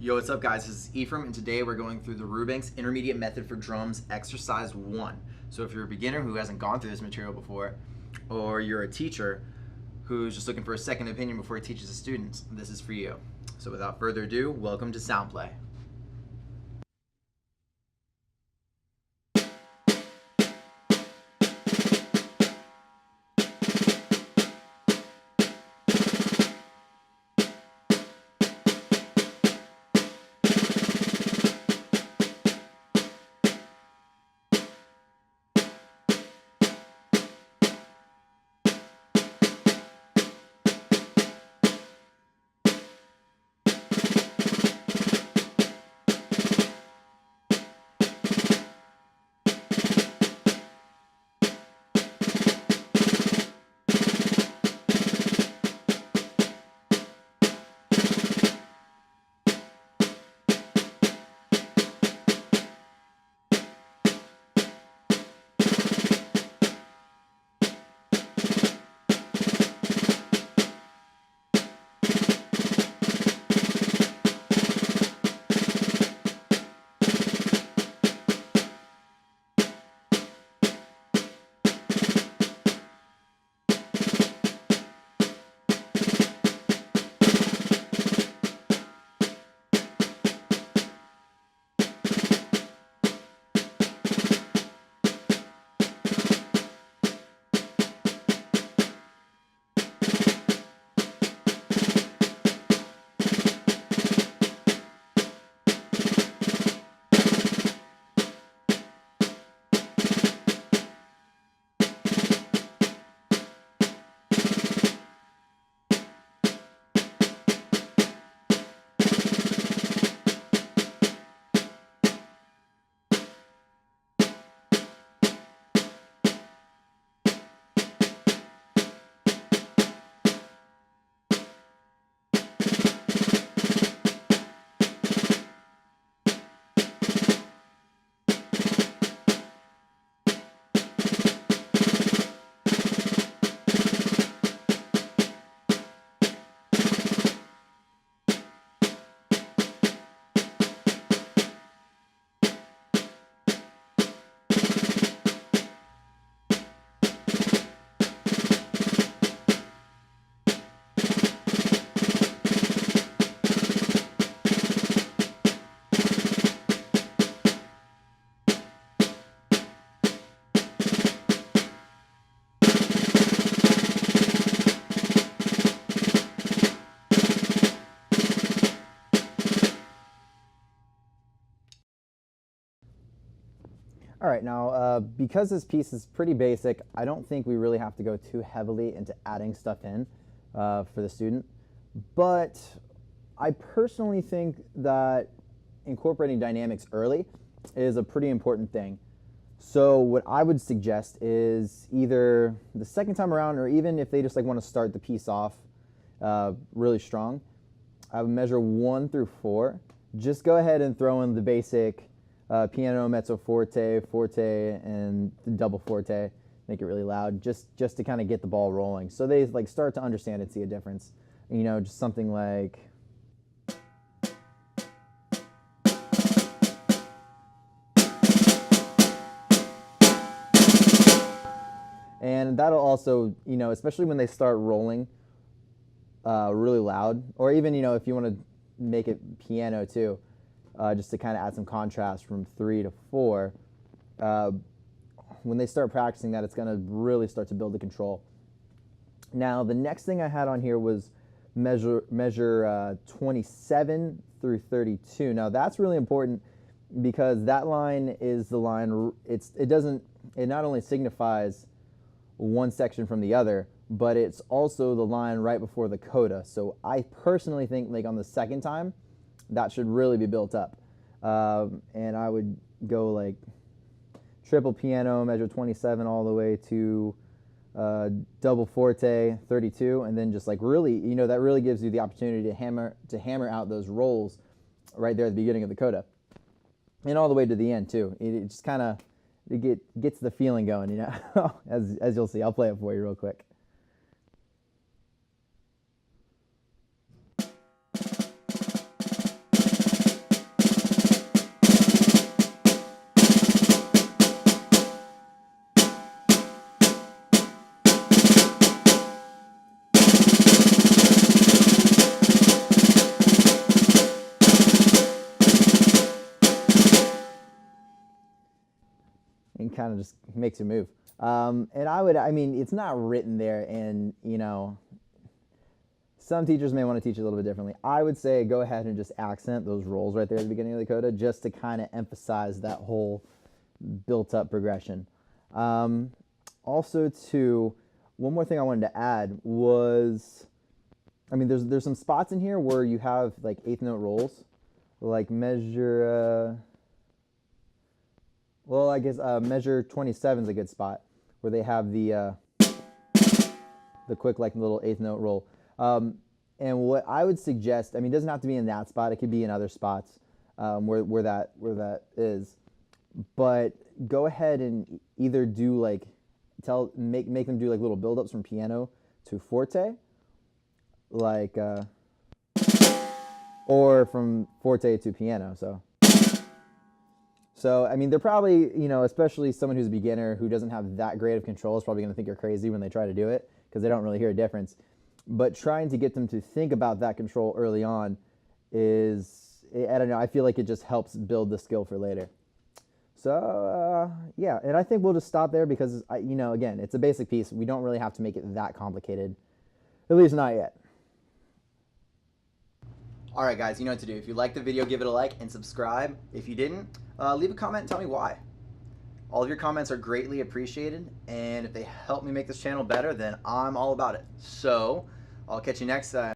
Yo, what's up guys? This is Ephraim and today we're going through the Rubanks Intermediate Method for Drums Exercise 1. So if you're a beginner who hasn't gone through this material before, or you're a teacher who's just looking for a second opinion before he teaches his students, this is for you. So without further ado, welcome to Soundplay. All right, now because this piece is pretty basic, I don't think we really have to go too heavily into adding stuff in for the student. But I personally think that incorporating dynamics early is a pretty important thing. So what I would suggest is either the second time around, or even if they just want to start the piece off really strong, I would measure 1 through 4. Just go ahead and throw in the basic piano, mezzo forte, forte, and double forte. Make it really loud, just to kind of get the ball rolling, so they start to understand and see a difference. You know, just something like. And that'll also, especially when they start rolling really loud, or even, if you want to make it piano too, just to kind of add some contrast from 3 to 4. When they start practicing that, it's going to really start to build the control. Now, the next thing I had on here was measure 27 through 32. Now, that's really important because that line is the line. It not only signifies one section from the other, but it's also the line right before the coda. So I personally think on the second time, that should really be built up. And I would go triple piano, measure 27 all the way to double forte 32, and then just really, that really gives you the opportunity to hammer out those rolls right there at the beginning of the coda, and all the way to the end too. It just kind of gets the feeling going, as you'll see. I'll play it for you real quick. kind of just makes you move. And I mean, it's not written there, and you know, some teachers may want to teach it a little bit differently. I would say go ahead and just accent those rolls right there at the beginning of the coda, just to kind of emphasize that whole built-up progression. Also, too, one more thing I wanted to add was, I mean, there's some spots in here where you have like eighth note rolls, like measure. Well, I guess measure 27 is a good spot where they have the quick like little eighth note roll. And what I would suggest, I mean, it doesn't have to be in that spot. It could be in other spots where that is. But go ahead and either do like make them do like little build-ups from piano to forte, like or from forte to piano. So I mean, they're probably, you know, especially someone who's a beginner who doesn't have that great of control is probably going to think you're crazy when they try to do it because they don't really hear a difference. But trying to get them to think about that control early on is, I don't know, I feel like it just helps build the skill for later. So, yeah, and I think we'll just stop there because, you know, again, it's a basic piece. We don't really have to make it that complicated, at least not yet. All right, guys, you know what to do. If you liked the video, give it a like and subscribe. If you didn't, leave a comment and tell me why. All of your comments are greatly appreciated, and if they help me make this channel better, then I'm all about it. So, I'll catch you next time.